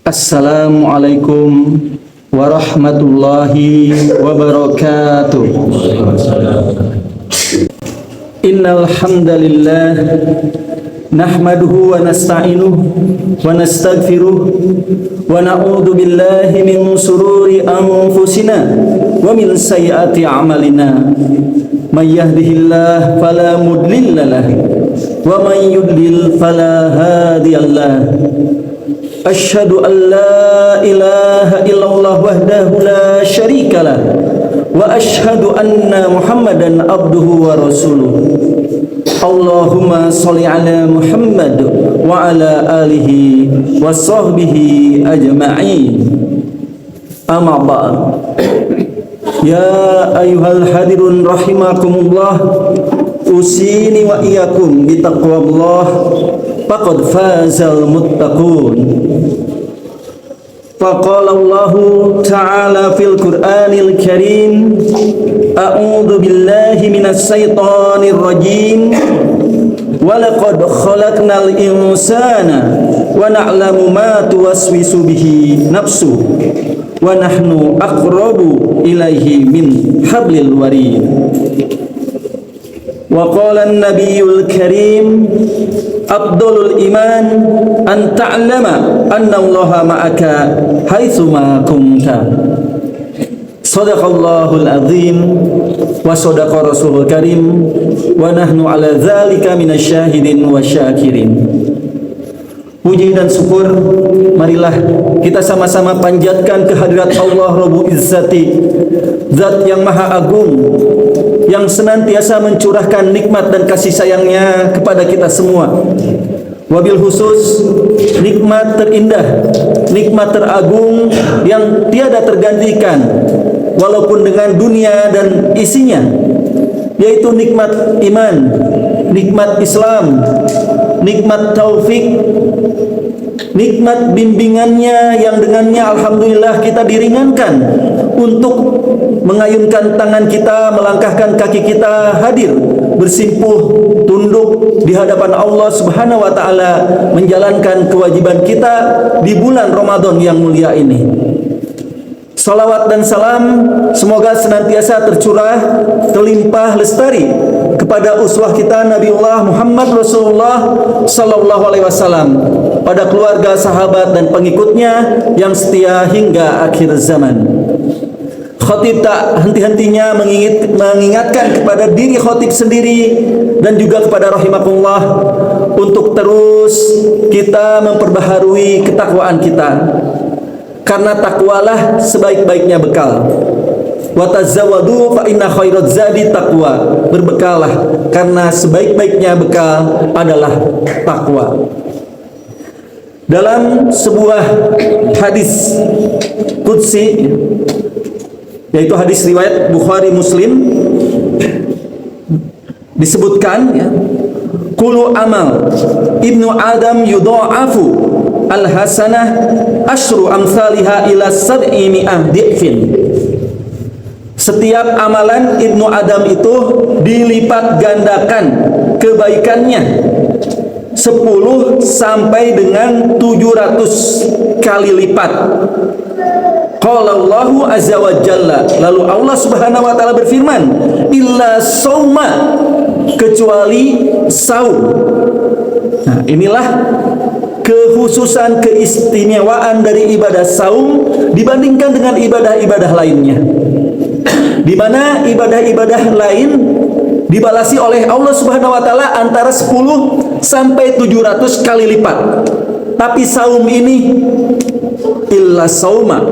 Assalamualaikum warahmatullahi wabarakatuh. Innal hamdalillah nahmaduhu wa nasta'inuhu wa nastaghfiruh wa na'udzu billahi min shururi anfusina wa min sayyiati a'malina. May yahdihillahu fala mudilla lahu wa may yudlil fala hadiyalah. Asyhadu an la ilaha illallah wahdahu la syarikalah wa asyhadu anna Muhammadan abduhu wa rasuluh. Allahumma sholli ala Muhammad wa ala alihi wa sahbihi ajma'in. Amma ba'd. Ya ayyuhal hadirun rahimakumullah, usini wa iyyakum bi taqwallah faqad fazal muttaqun. Faqala Allah ta'ala fil Qur'anil Karim, a'udzu billahi minasy syaithanir rajim. Wa laqad khalaqnal insana wa na'lamu ma tuwaswisu bihi nafsuhu wa nahnu aqrabu ilaihi min hablil warid. Wa qala an-nabiyul karim, afdalul iman an ta'lama anna Allaha ma'aka haitsu ma kunta. Shadaqallahul azim wa shadaqa rasulul karim wa nahnu ala dzalika minasyahidin wa syakirin. Puji dan syukur marilah kita sama-sama panjatkan kehadirat Allah Rabbul Izzati, Zat yang Maha Agung, yang senantiasa mencurahkan nikmat dan kasih sayangnya kepada kita semua. Wabil khusus nikmat terindah, nikmat teragung yang tiada tergantikan walaupun dengan dunia dan isinya, yaitu nikmat iman, nikmat Islam, nikmat taufik, nikmat bimbingannya yang dengannya alhamdulillah kita diringankan untuk mengayunkan tangan kita, melangkahkan kaki kita hadir bersimpuh tunduk di hadapan Allah Subhanahu wa taala menjalankan kewajiban kita di bulan Ramadan yang mulia ini. Salawat dan salam semoga senantiasa tercurah, terlimpah lestari kepada uswah kita Nabiullah Muhammad Rasulullah sallallahu alaihi wasallam, pada keluarga, sahabat dan pengikutnya yang setia hingga akhir zaman. Khatib tak henti-hentinya mengingatkan kepada diri khatib sendiri dan juga kepada rahimakumullah untuk terus kita memperbaharui ketakwaan kita, karena takwalah sebaik-baiknya bekal. Wa tazawwadu fa inna khairaz zadi taqwa. Berbekallah karena sebaik-baiknya bekal adalah takwa. Dalam sebuah hadis qudsi, yaitu hadis riwayat Bukhari Muslim, disebutkan ya, kullu amal ibnu Adam yudha'afu al-hasanah asyru amsalihha ila sab'i mi'ah di'fin. Setiap amalan ibnu Adam itu dilipat gandakan kebaikannya 10 sampai dengan 700 kali lipat. Qala Allahu azza wa jalla, lalu Allah Subhanahu wa taala berfirman, illa sauma, kecuali saum. Nah, inilah kekhususan, keistimewaan dari ibadah saum dibandingkan dengan ibadah-ibadah lainnya, di mana ibadah-ibadah lain dibalasi oleh Allah Subhanahu wa taala antara 10 sampai 700 kali lipat. Tapi saum ini illa sauma.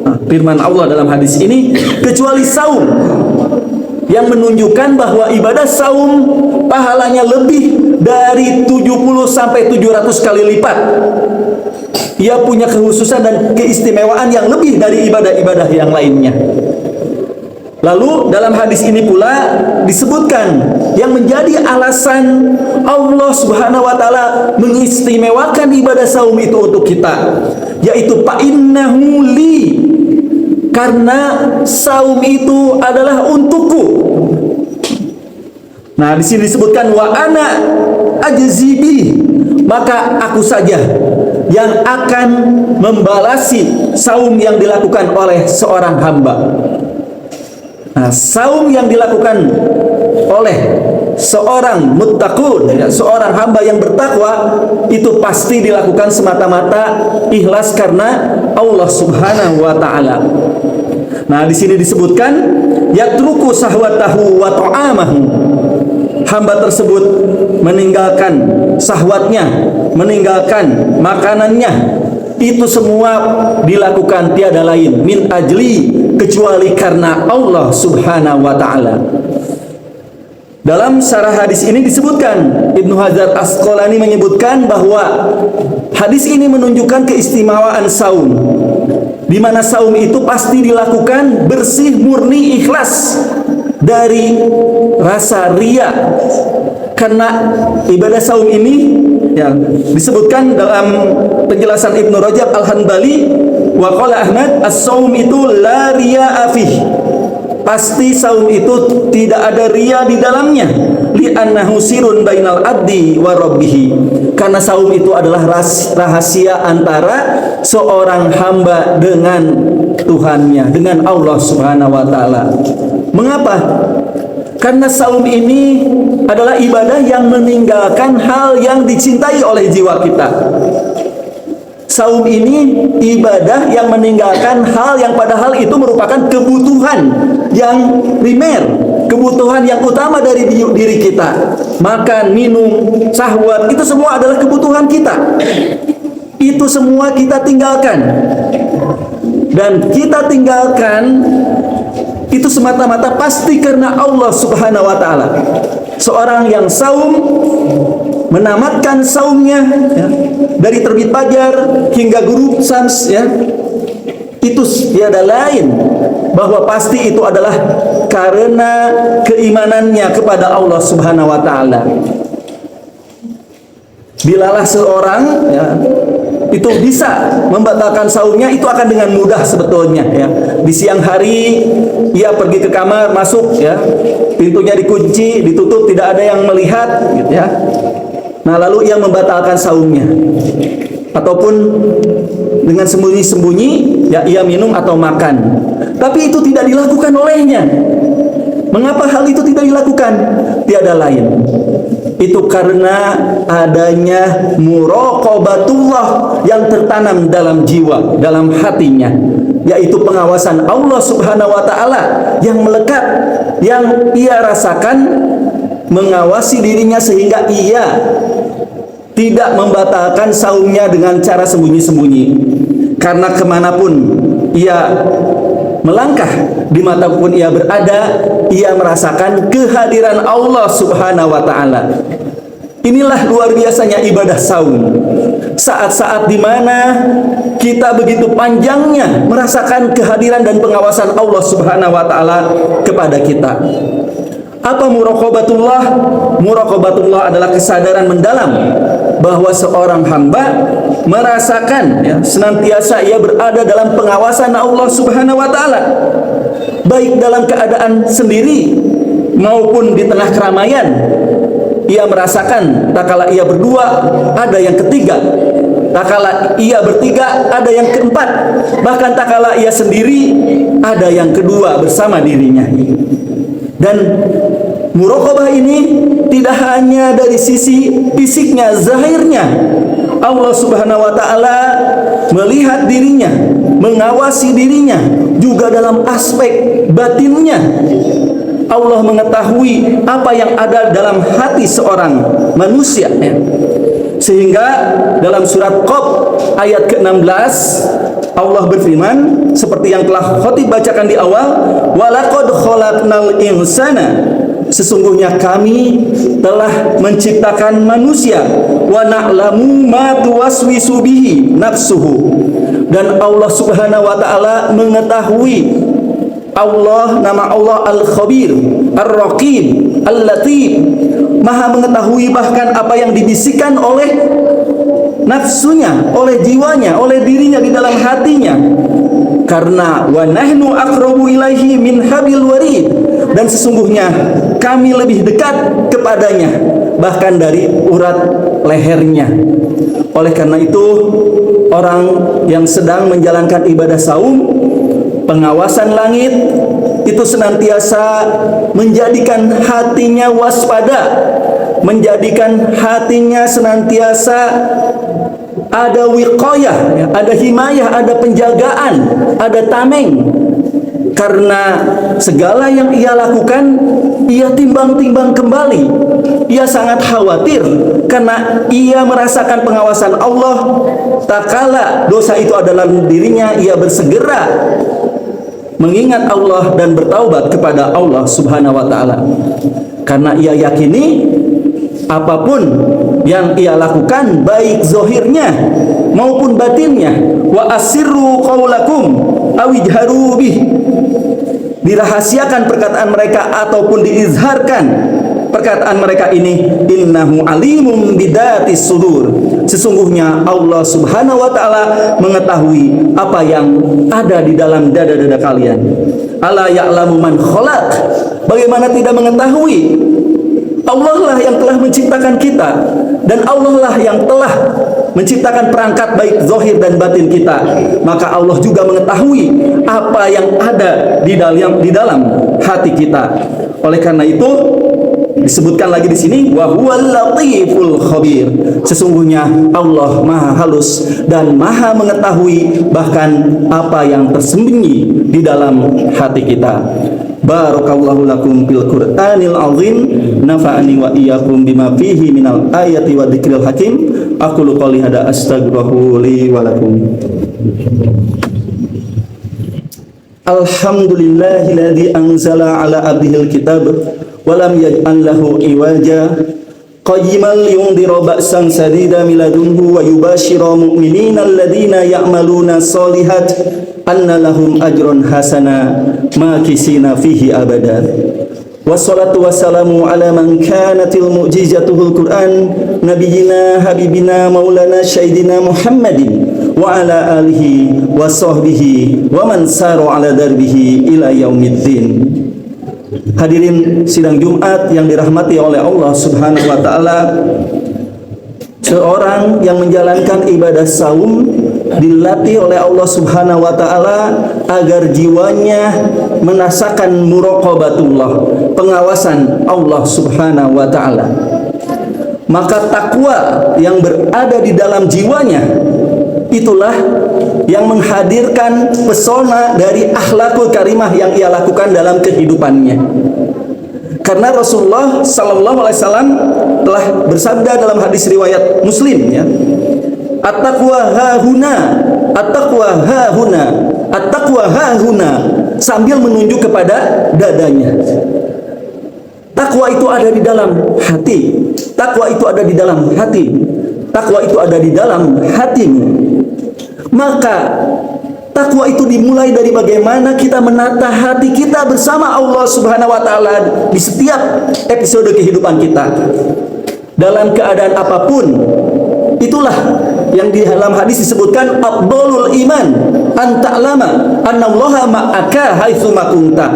Nah, firman Allah dalam hadis ini, kecuali saum, yang menunjukkan bahwa ibadah saum pahalanya lebih dari 70 sampai 700 kali lipat. Ia punya kekhususan dan keistimewaan yang lebih dari ibadah-ibadah yang lainnya. Lalu dalam hadis ini pula disebutkan yang menjadi alasan Allah Subhanahu wa taala mengistimewakan ibadah saum itu untuk kita, yaitu fa innahu li, karena saum itu adalah untukku. Nah, di sini disebutkan wa ana ajzibi, maka aku saja yang akan membalasi saum yang dilakukan oleh seorang hamba. Nah, saum yang dilakukan oleh seorang muttaqun, ya, seorang hamba yang bertakwa, itu pasti dilakukan semata-mata ikhlas karena Allah Subhanahu wa taala. Nah, di sini disebutkan yatruku sahwatahu wa ta'amahu. Hamba tersebut meninggalkan sahwatnya, meninggalkan makanannya. Itu semua dilakukan tiada lain min ajli, kecuali karena Allah Subhanahu wa taala. Dalam syarah hadis ini disebutkan, Ibnu Hajar Asqalani menyebutkan bahwa hadis ini menunjukkan keistimewaan saum, di mana saum itu pasti dilakukan bersih, murni, ikhlas dari rasa riya. Karena ibadah saum ini ya, disebutkan dalam penjelasan Ibnu Rajab Al-Hanbali, wa qala Ahmad, as-saum itu la riya'a fih. Pasti saum itu tidak ada riya di dalamnya, li'annahu sirrun bainal abdi wa rabbih. Karena saum itu adalah rahasia antara seorang hamba dengan Tuhannya, dengan Allah Subhanahu wa taala. Mengapa? Karena saum ini adalah ibadah yang meninggalkan hal yang dicintai oleh jiwa kita. Saum ini ibadah yang meninggalkan hal yang padahal itu merupakan kebutuhan yang primer, kebutuhan yang utama dari diri kita. Makan, minum, syahwat, itu semua adalah kebutuhan kita. Itu semua kita tinggalkan. Dan kita tinggalkan itu semata-mata pasti karena Allah Subhanahu wa taala. Seorang yang saum menamatkan saumnya ya, dari terbit fajar hingga ghurub syams ya, itu tiada lain bahwa pasti itu adalah karena keimanannya kepada Allah Subhanahu wa taala. Bilalah seorang ya, itu bisa membatalkan saumnya, itu akan dengan mudah sebetulnya ya. Di siang hari ia pergi ke kamar, masuk ya, pintunya dikunci, ditutup, tidak ada yang melihat gitu ya. Nah, lalu ia membatalkan saumnya. Ataupun dengan sembunyi-sembunyi ya ia minum atau makan. Tapi itu tidak dilakukan olehnya. Mengapa hal itu tidak dilakukan? Tiada lain, itu karena adanya muraqabatullah yang tertanam dalam jiwa, dalam hatinya, yaitu pengawasan Allah Subhanahu wa taala yang melekat, yang ia rasakan mengawasi dirinya sehingga ia tidak membatalkan saumnya dengan cara sembunyi-sembunyi. Karena kemanapun ia melangkah, dimanapun ia berada, ia merasakan kehadiran Allah Subhanahu wa taala. Inilah luar biasanya ibadah saum. Saat-saat di mana kita begitu panjangnya merasakan kehadiran dan pengawasan Allah Subhanahu wa taala kepada kita. Apa muraqabatullah? Muraqabatullah adalah kesadaran mendalam bahwa seorang hamba merasakan ya, senantiasa ia berada dalam pengawasan Allah Subhanahu wa taala, baik dalam keadaan sendiri maupun di tengah keramaian. Ia merasakan tak kala ia berdua ada yang ketiga, tak kala ia bertiga ada yang keempat, bahkan tak kala ia sendiri ada yang kedua bersama dirinya. Dan muraqabah ini tidak hanya dari sisi fisiknya, zahirnya. Allah Subhanahu wa taala melihat dirinya, mengawasi dirinya, juga dalam aspek batinnya. Allah mengetahui apa yang ada dalam hati seorang manusia ya. Sehingga dalam surat Qaf ayat ke-16 Allah berfirman seperti yang telah khotib bacakan di awal, walaqad khalaqnal insana, sesungguhnya kami telah menciptakan manusia, wa na'lamu ma tuwaswisu bihi nafsuhu, dan Allah Subhanahu wa taala mengetahui. Allah, nama Allah Al-Khabir, Ar-Raqib, Al-Latif, Maha mengetahui bahkan apa yang dibisikkan oleh nafsunya, oleh jiwanya, oleh dirinya di dalam hatinya. Karena wa nahnu aqrabu ilaihi min hablil warid, dan sesungguhnya kami lebih dekat kepadanya bahkan dari urat lehernya. Oleh karena itu, orang yang sedang menjalankan ibadah saum, pengawasan langit itu senantiasa menjadikan hatinya waspada, menjadikan hatinya senantiasa ada wiqayah, ada himayah, ada penjagaan, ada tameng. Karena segala yang ia lakukan, ia timbang-timbang kembali. Ia sangat khawatir karena ia merasakan pengawasan Allah. Tak kala dosa itu adalah dirinya, ia bersegera mengingat Allah dan bertaubat kepada Allah Subhanahu wa taala. Karena ia yakini apapun yang ia lakukan, baik zahirnya maupun batinnya, wa asirru qaulakum aw ijharu bih, dirahasiakan perkataan mereka ataupun diizharkan perkataan mereka ini, innahu alimum bidatis sudur, sesungguhnya Allah Subhanahu wa taala mengetahui apa yang ada di dalam dada-dada kalian. Ala ya'lamu man khalaq, bagaimana tidak mengetahui? Allah lah yang telah menciptakan kita, dan Allah lah yang telah menciptakan perangkat baik zahir dan batin kita. Maka Allah juga mengetahui apa yang ada di dalam hati kita. Oleh karena itu disebutkan lagi di sini, wa huwal latiful khabir, sesungguhnya Allah Maha halus dan Maha mengetahui bahkan apa yang tersembunyi di dalam hati kita. Barakallahu lakum fil Qur'anil azim, nafa'ani wa iyyakum bima fihi minal ayati wa dzikril hakim. Aqulu qouli hada astaghfiruhu li wa lakum. Alhamdulillahilladzi anzala ala abdihil kitab wa lam yaj'al lahu iwaja qayyiman liyundhira ba'san sadida min ladunhu wa yubashshira mu'minina alladhina ya'maluna shalihat anna lahum ajrun hasana makisina fihi abada. Wassalatu wassalamu ala man kanatil mu'jizatuhul Qur'an nabiyina habibina maulana sayyidina Muhammadin wa ala alihi wa sahbihi wa man saru ala darbihi ila yaumiddin. Hadirin sidang Jumat yang dirahmati oleh Allah Subhanahu wa taala, seorang yang menjalankan ibadah saum dilatih oleh Allah Subhanahu wa taala agar jiwanya merasakan muraqabatullah, pengawasan Allah Subhanahu wa taala. Maka takwa yang berada di dalam jiwanya itulah yang menghadirkan pesona dari akhlakul karimah yang ia lakukan dalam kehidupannya. Karena Rasulullah sallallahu alaihi wasallam telah bersabda dalam hadis riwayat Muslim, ya, at-taqwa hahuna, at-taqwa hahuna, at-taqwa hahuna, sambil menunjuk kepada dadanya. Takwa itu ada di dalam hati. Takwa itu ada di dalam hati. Takwa itu ada di dalam hatimu. Maka takwa itu dimulai dari bagaimana kita menata hati kita bersama Allah Subhanahu wa taala di setiap episode kehidupan kita. Dalam keadaan apapun, itulah yang di dalam hadis disebutkan afdhalul iman an ta'lama annallaha ma'aka haitsu ma kunta.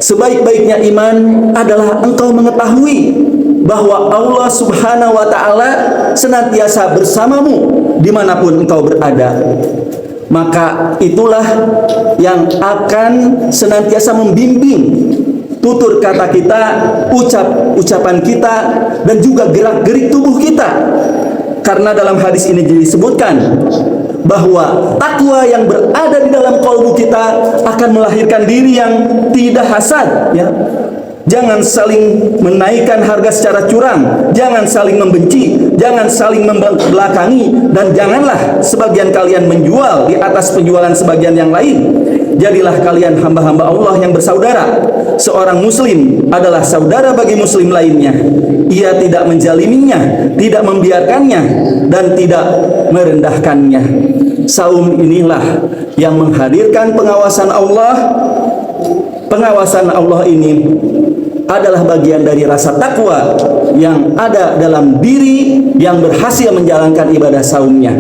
Sebaik-baiknya iman adalah engkau mengetahui bahwa Allah Subhanahu wa ta'ala senantiasa bersamamu dimanapun engkau berada. Maka itulah yang akan senantiasa membimbing tutur kata kita, ucapan kita, dan juga gerak-gerik tubuh kita. Karena dalam hadis ini disebutkan bahwa takwa yang berada di dalam kalbu kita akan melahirkan diri yang tidak hasad, ya. Jangan saling menaikkan harga secara curang, jangan saling membenci, jangan saling membelakangi, dan janganlah sebagian kalian menjual di atas penjualan sebagian yang lain. Jadilah kalian hamba-hamba Allah yang bersaudara. Seorang muslim adalah saudara bagi muslim lainnya. Ia tidak menjaliminya, tidak membiarkannya, dan tidak merendahkannya. Saum inilah yang menghadirkan pengawasan Allah. Pengawasan Allah ini adalah bagian dari rasa takwa yang ada dalam diri yang berhasil menjalankan ibadah saumnya.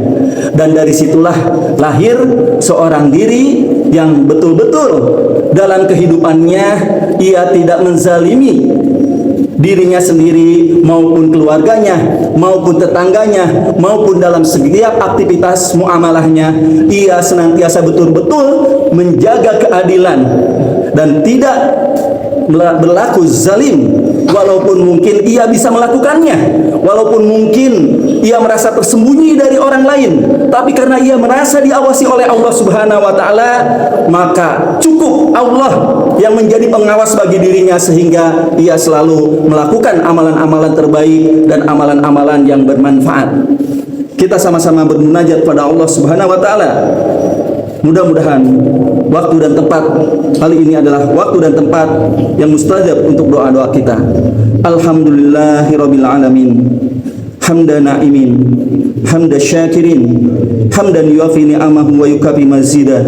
Dan dari situlah lahir seorang diri yang betul-betul dalam kehidupannya ia tidak menzalimi dirinya sendiri maupun keluarganya maupun tetangganya maupun dalam setiap aktivitas muamalahnya, ia senantiasa betul-betul menjaga keadilan dan tidak berlaku zalim, walaupun mungkin ia bisa melakukannya, walaupun mungkin ia merasa tersembunyi dari orang lain, tapi karena ia merasa diawasi oleh Allah Subhanahu wa taala, maka cukup Allah yang menjadi pengawas bagi dirinya sehingga ia selalu melakukan amalan-amalan terbaik dan amalan-amalan yang bermanfaat. Kita sama-sama bermunajat pada Allah Subhanahu wa taala. Mudah-mudahan waktu dan tempat kali ini adalah waktu dan tempat yang mustajab untuk doa-doa kita. Alhamdulillahirabbil alamin. Hamdan na'imin, hamdan syakirin, hamdan yuafi ni'amahu wa yukafi mazidah.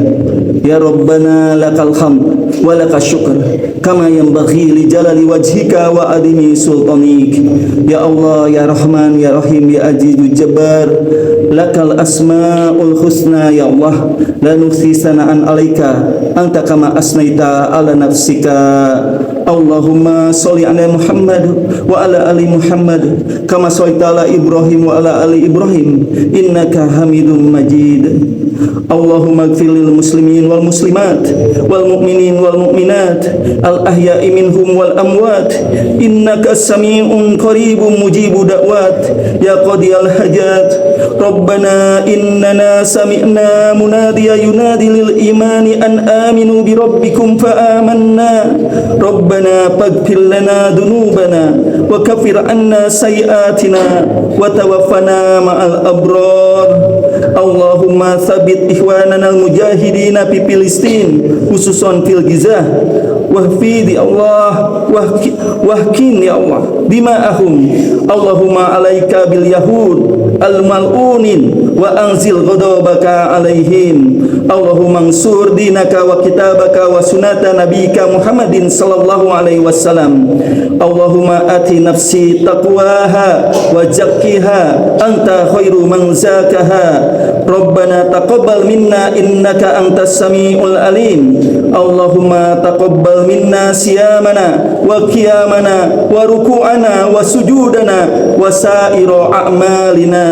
Ya Rabbana lakal hamd wa lakal syukr kama yanbaghi li jalali wajhika wa adimi sultanik. Ya Allah, ya Rahman, ya Rahim, ya Azizu Jabbar, lakal asma'ul husna. Ya Allah, la nuhsi sana'an alaika anta kama asnaita ala nafsika. Allahumma sholli ala Muhammad wa ala ali Muhammad kama shallaita ala Ibrahim wa ala ali Ibrahim innaka Hamidum Majid. Allahumma ighfir lil muslimin wal muslimat wal mu'minin wal mu'minat al ahya'i minhum wal amwat innaka sami'un qaribun mujibu da'wat ya qadiyal hajat. Rabbana innana sami'na munadiya yunadi lil imani an aminu bi rabbikum fa amanna. Rabbana faghfir lana dhunubana wa kaffir anna sayyi'atina wa tawaffana ma'al abrar. Allahumma tsabbit ikhwanana al-mujahidina fi Filistin khususan fil Gizah wahfid ya Allah wahkin ya Allah dima'ahum. Allahumma alaika bil yahud al-mal'unin wa anzil ghadabaka alaihim. Allahumma ansur dinaka wa kitabaka wa sunata nabika Muhammadin sallallahu alaihi wasallam. Allahumma ati nafsi taqwaha wa zakkiha anta khairu man zakaha. Rabbana taqabbal minna innaka antas samiul alim. Allahumma taqabbal minna siyamana wa qiyamana wa ruku'ana wa sujudana wa sa'iru a'malina.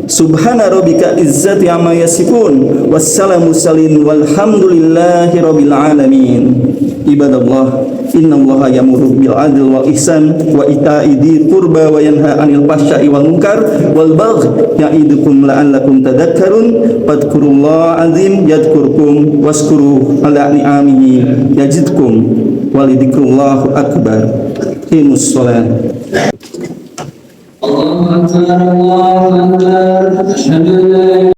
Subhana rabbika izzati amma yasifun wassalamu salin walhamdulillahi rabbil alamin. Ibadallah, innallaha ya'muru bil adli wal ihsan wa ita'i dzil qurba wa yanha 'anil fahsya'i wal munkar wal baghi ya'idukum la'allakum tadhakkarun. Fadhkurullaha 'azim yadhkurkum washkuru ala ni'amihi yazidkum walidzikrullahu akbar. Qimus shalah. Allahu akbar, Allahu akbar, asyhadu an la